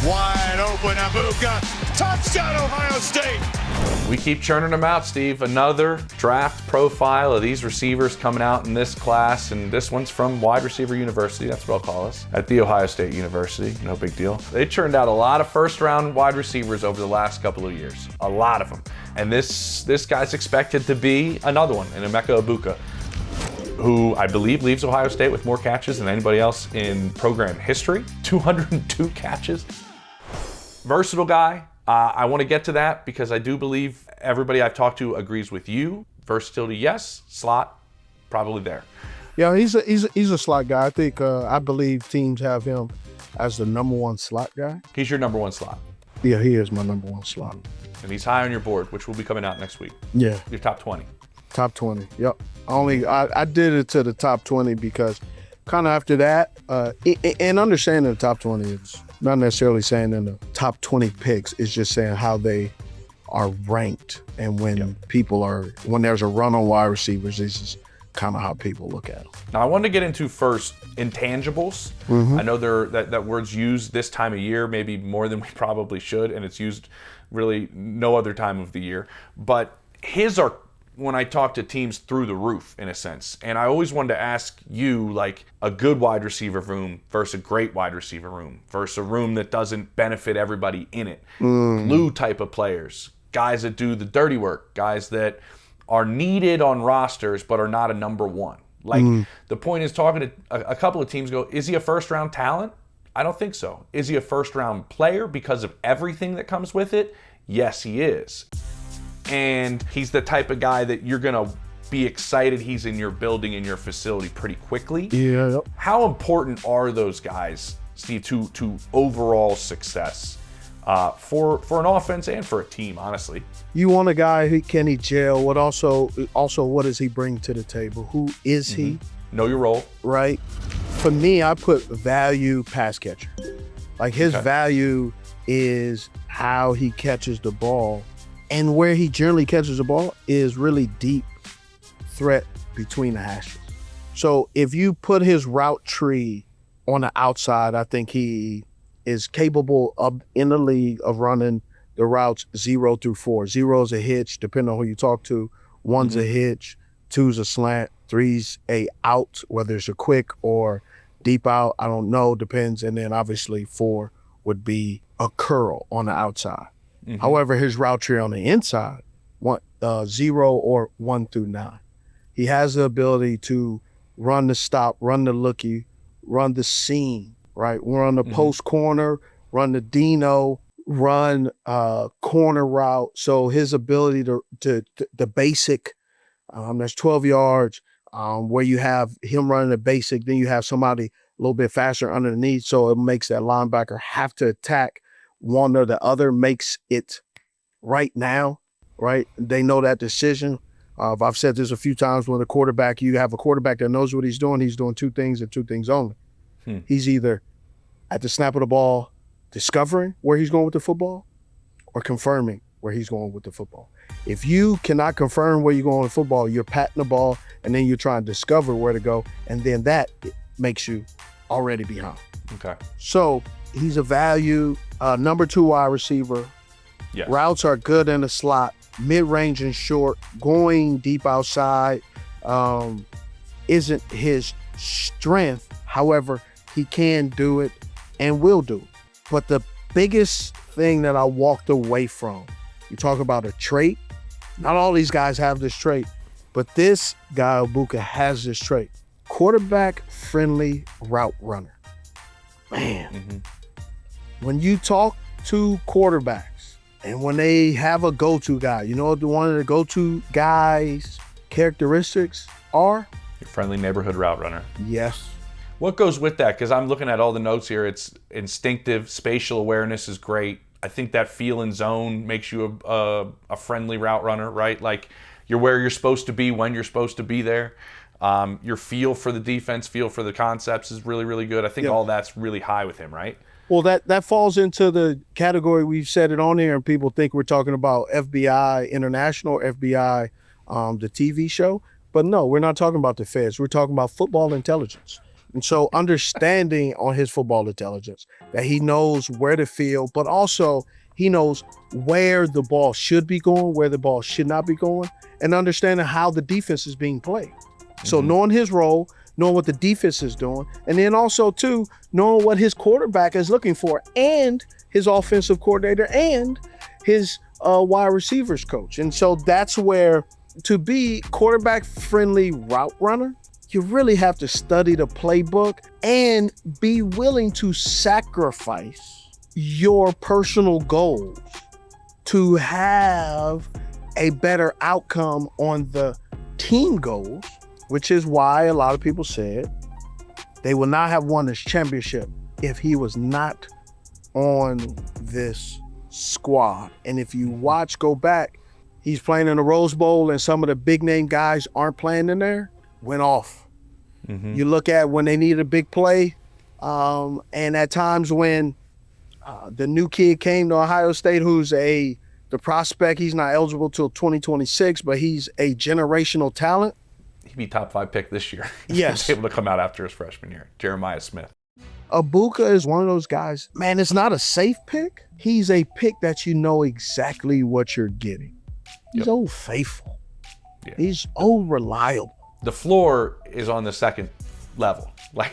Wide open, Egbuka. Touchdown, Ohio State. We keep churning them out, Steve. Another draft profile of these receivers coming out in this class, and this one's from Wide Receiver University, that's what I'll call us, at The Ohio State University, no big deal. They churned out a lot of first-round wide receivers over the last couple of years, a lot of them. And this guy's expected to be another one, in Emeka Egbuka, who I believe leaves Ohio State with more catches than anybody else in program history, 202 catches. Versatile guy. I want to get to that because I do believe everybody I've talked to agrees with you. Versatility, yes. Slot, probably there. Yeah, he's a slot guy. I believe teams have him as the number one slot guy. He's your number one slot. Yeah, he is my number one slot. And he's high on your board, which will be coming out next week. Yeah. Your top 20. Top 20, yep. I did it to the top 20 because kind of after that, and understanding the top 20 is not necessarily saying in the top 20 picks, it's just saying how they are ranked. And when when there's a run on wide receivers, this is kind of how people look at them. Now I wanted to get into first intangibles. I know that word's used this time of year, maybe more than we probably should, and it's used really no other time of the year. But his are, when I talk to teams, through the roof in a sense. And I always wanted to ask you, like, a good wide receiver room versus a great wide receiver room versus a room that doesn't benefit everybody in it. Glue type of players, guys that do the dirty work, guys that are needed on rosters but are not a number one. Like, the point is, talking to a couple of teams, go, is he a first round talent? I don't think so. Is he a first round player because of everything that comes with it? Yes, he is. And he's the type of guy that you're going to be excited he's in your building, in your facility pretty quickly. Yeah. Yep. How important are those guys, Steve, to overall success for an offense and for a team, honestly? You want a guy who can he gel? What also what does he bring to the table? Who is he? Know your role. Right. For me, I put value pass catcher. Like his value is how he catches the ball. And where he generally catches the ball is really deep threat between the hashes. So if you put his route tree on the outside, I think he is capable of, in the league, of running the routes 0 through 4. 0 is a hitch, depending on who you talk to. 1's a hitch, 2's a slant, 3's a out, whether it's a quick or deep out, I don't know, depends. And then obviously 4 would be a curl on the outside. However, his route tree on the inside, 0 or 1 through 9. He has the ability to run the stop, run the lookie, run the seam, right? Run the post corner, run the Dino, run corner route. So his ability to the basic, that's 12 yards, where you have him running the basic, then you have somebody a little bit faster underneath. So it makes that linebacker have to attack one or the other, makes it right now, right? They know that decision. I've said this a few times, when you have a quarterback that knows what he's doing 2 things and 2 things only. He's either at the snap of the ball discovering where he's going with the football or confirming where he's going with the football. If you cannot confirm where you're going with football, you're patting the ball and then you're trying to discover where to go, and then that makes you already behind. Okay. So he's a value number 2 wide receiver. Yes. Routes are good in the slot, mid-range and short, going deep outside isn't his strength. However, he can do it and will do it. But the biggest thing that I walked away from, you talk about a trait, not all these guys have this trait, but this guy, Egbuka, has this trait. Quarterback-friendly route runner. Man, when you talk to quarterbacks and when they have a go-to guy, you know what one of the go-to guys' characteristics are? Your friendly neighborhood route runner. Yes. What goes with that? Because I'm looking at all the notes here. It's instinctive. Spatial awareness is great. I think that feel and zone makes you a friendly route runner, right? Like, you're where you're supposed to be when you're supposed to be there. Your feel for the defense, feel for the concepts is really, really good. I think all that's really high with him, right? Well, that falls into the category, we've said it on here, and people think we're talking about FBI International, FBI, the TV show. But no, we're not talking about the feds. We're talking about football intelligence. And so understanding on his football intelligence that he knows where to field, but also he knows where the ball should be going, where the ball should not be going, and understanding how the defense is being played. So knowing his role, knowing what the defense is doing, and then also too, knowing what his quarterback is looking for and his offensive coordinator and his wide receivers coach. And so that's where, to be quarterback friendly route runner, you really have to study the playbook and be willing to sacrifice your personal goals to have a better outcome on the team goals, which is why a lot of people said they will not have won this championship if he was not on this squad. And if you go back, he's playing in the Rose Bowl and some of the big name guys aren't playing in there, went off. You look at when they needed a big play, and at times when the new kid came to Ohio State, who's the prospect, he's not eligible till 2026, but he's a generational talent. He'd be top 5 pick this year. Yes. He was able to come out after his freshman year. Jeremiah Smith. Egbuka is one of those guys, man, it's not a safe pick. He's a pick that you know exactly what you're getting. He's old faithful. Yeah. He's old reliable. The floor is on the second level. Like,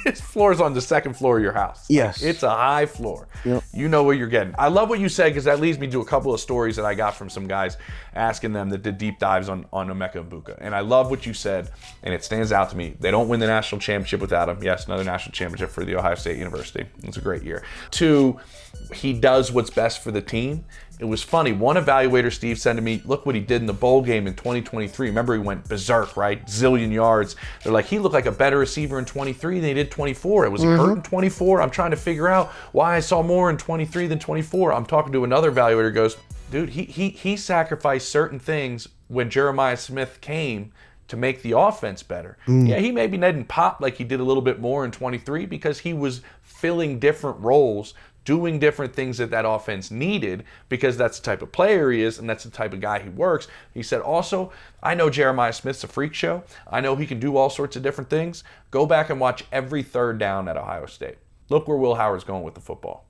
his floor is on the second floor of your house. Yes. It's a high floor. Yep. You know what you're getting. I love what you said, because that leads me to a couple of stories that I got from some guys asking them that did deep dives on Emeka Egbuka. And I love what you said, and it stands out to me. They don't win the national championship without him. Yes, another national championship for the Ohio State University. It's a great year. 2, he does what's best for the team. It was funny. One evaluator, Steve, said to me, look what he did in the bowl game in 2023. Remember, he went berserk, right? Zillion yards. They're like, he looked like a better receiver in 23 than he did 24. It was hurt in 24. I'm trying to figure out why I saw more in 23 than 24. I'm talking to another evaluator, goes, dude, he sacrificed certain things when Jeremiah Smith came to make the offense better. Yeah, he maybe didn't pop like he did a little bit more in 23 because he was filling different roles, doing different things that offense needed, because that's the type of player he is and that's the type of guy he works. He said, also, I know Jeremiah Smith's a freak show. I know he can do all sorts of different things. Go back and watch every third down at Ohio State. Look where Will Howard's going with the football.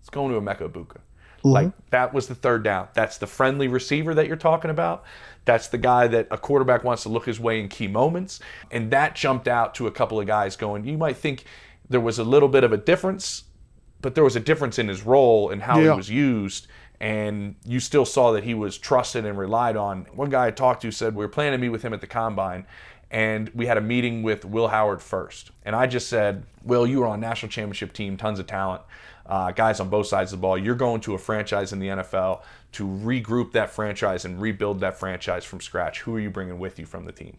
It's going to Emeka Egbuka. Like, that was the third down. That's the friendly receiver that you're talking about. That's the guy that a quarterback wants to look his way in key moments. And that jumped out to a couple of guys going, you might think there was a little bit of a difference, but there was a difference in his role and how he was used, and you still saw that he was trusted and relied on. One guy I talked to said, we were planning to meet with him at the Combine, and we had a meeting with Will Howard first. And I just said, Will, you were on a national championship team, tons of talent, guys on both sides of the ball. You're going to a franchise in the NFL to regroup that franchise and rebuild that franchise from scratch. Who are you bringing with you from the team?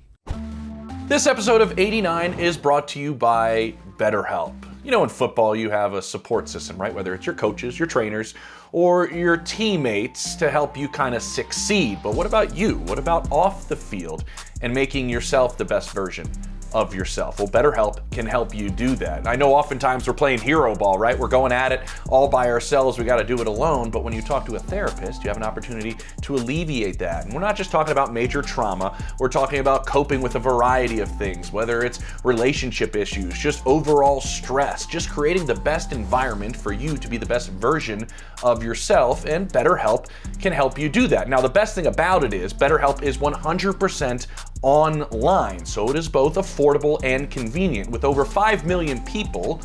This episode of 89 is brought to you by BetterHelp. You know, in football, you have a support system, right? Whether it's your coaches, your trainers, or your teammates to help you kind of succeed. But what about you? What about off the field and making yourself the best version of yourself? Well, BetterHelp can help you do that. I know oftentimes we're playing hero ball, right? We're going at it all by ourselves. We got to do it alone. But when you talk to a therapist, you have an opportunity to alleviate that. And we're not just talking about major trauma. We're talking about coping with a variety of things, whether it's relationship issues, just overall stress, just creating the best environment for you to be the best version of yourself. And BetterHelp can help you do that. Now, the best thing about it is BetterHelp is 100% online, so it is both affordable and convenient. With over 5 million people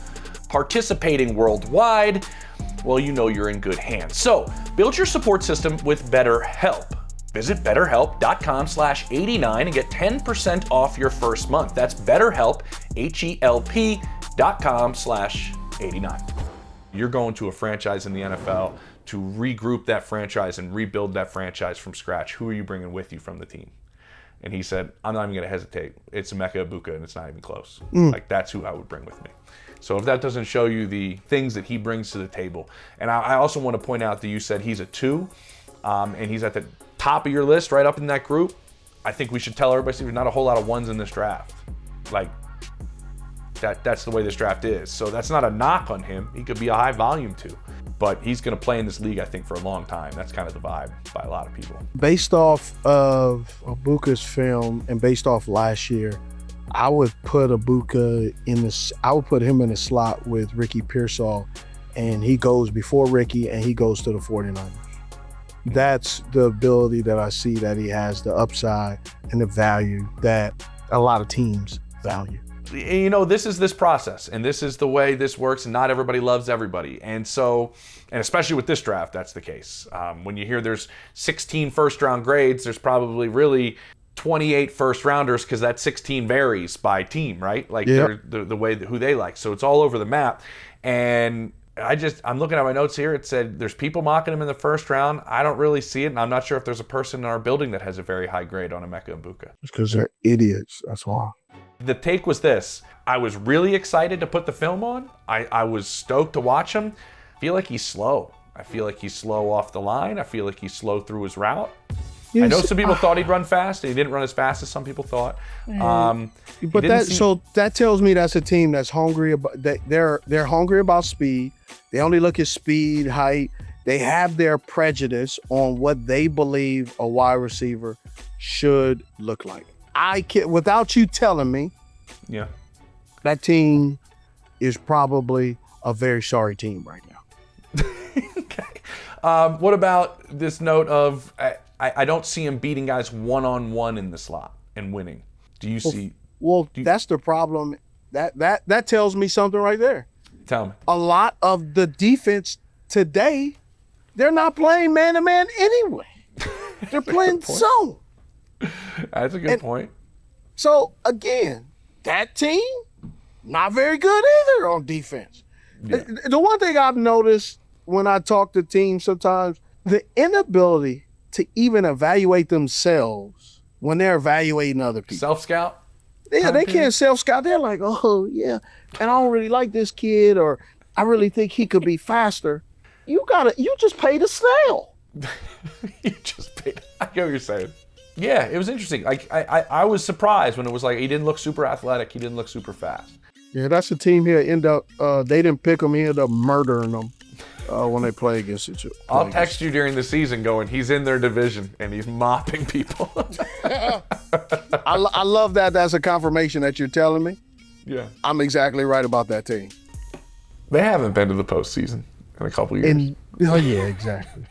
participating worldwide, well, you know you're in good hands. So build your support system with BetterHelp. Visit betterhelp.com/89 and get 10% off your first month. That's BetterHelp, HELP.com/89. You're going to a franchise in the NFL to regroup that franchise and rebuild that franchise from scratch. Who are you bringing with you from the team? And he said, I'm not even going to hesitate. It's Emeka Egbuka, and it's not even close. Like, that's who I would bring with me. So if that doesn't show you the things that he brings to the table. And I also want to point out that you said he's a 2, and he's at the top of your list, right up in that group. I think we should tell everybody there's not a whole lot of 1s in this draft. Like, that's the way this draft is. So that's not a knock on him. He could be a high volume 2. But he's going to play in this league, I think, for a long time. That's kind of the vibe by a lot of people. Based off of Egbuka's film and based off last year, I would put Egbuka in this. I would put him in the slot with Ricky Pearsall, and he goes before Ricky, and he goes to the 49ers. That's the ability that I see that he has, the upside and the value that a lot of teams value. You know, this is this process, and this is the way this works, and not everybody loves everybody. And so, and especially with this draft, that's the case. When you hear there's 16 first-round grades, there's probably really 28 first-rounders because that 16 varies by team, right? Like the way who they like. So it's all over the map. And I'm looking at my notes here. It said there's people mocking him in the first round. I don't really see it, and I'm not sure if there's a person in our building that has a very high grade on Emeka Egbuka. It's because they're idiots. That's why. The take was this. I was really excited to put the film on. I was stoked to watch him. I feel like he's slow. I feel like he's slow off the line. I feel like he's slow through his route. I know some people thought he'd run fast. He didn't run as fast as some people thought. But that tells me that's a team that's hungry about they're hungry about speed. They only look at speed, height. They have their prejudice on what they believe a wide receiver should look like. I can't, without you telling me, that team is probably a very sorry team right now. Okay. What about this note of I don't see him beating guys one-on-one in the slot and winning. Do you see? Well, that's the problem. That tells me something right there. Tell me. A lot of the defense today, they're not playing man-to-man anyway. They're playing zone. That's a good point. So, again, that team, not very good either on defense. Yeah. The one thing I've noticed when I talk to teams sometimes, the inability to even evaluate themselves when they're evaluating other people. Self-scout? Yeah, they can't self-scout. They're like, oh, yeah, and I don't really like this kid, or I really think he could be faster. You just paid a snail. You just paid. I get what you're saying. Yeah, it was interesting. Like I was surprised when it was like he didn't look super athletic. He didn't look super fast. Yeah, that's the team here. End up they didn't pick him. He ended up murdering them when they play against each other. I'll text you during the season going, he's in their division and he's mopping people. I love that. That's a confirmation that you're telling me. Yeah, I'm exactly right about that team. They haven't been to the postseason in a couple years. Oh yeah, exactly.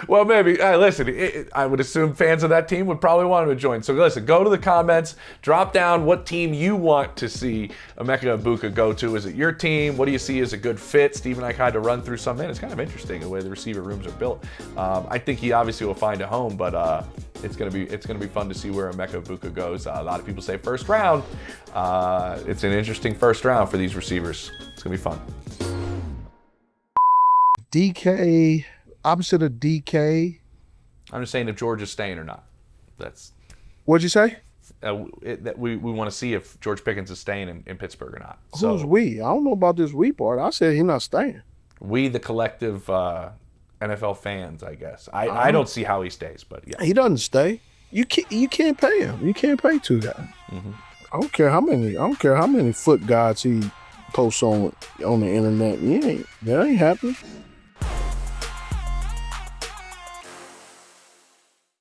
Well, maybe. Listen, I would assume fans of that team would probably want him to join. So listen, go to the comments, drop down what team you want to see Emeka Egbuka go to. Is it your team? What do you see as a good fit? Steve and I kind of run through some. Man, it's kind of interesting the way the receiver rooms are built. I think he obviously will find a home, but it's gonna be fun to see where Emeka Egbuka goes. A lot of people say first round. It's an interesting first round for these receivers. It's gonna be fun. DK. Opposite of DK. I'm just saying if George is staying or not. That's. What'd you say? That we want to see if George Pickens is staying in Pittsburgh or not. Who's we? I don't know about this we part. I said he's not staying. We, the collective NFL fans, I guess. I don't see how he stays, but yeah. He doesn't stay. You can't pay him. You can't pay two guys. Mm-hmm. I don't care how many foot guards he posts on the internet. That ain't happening.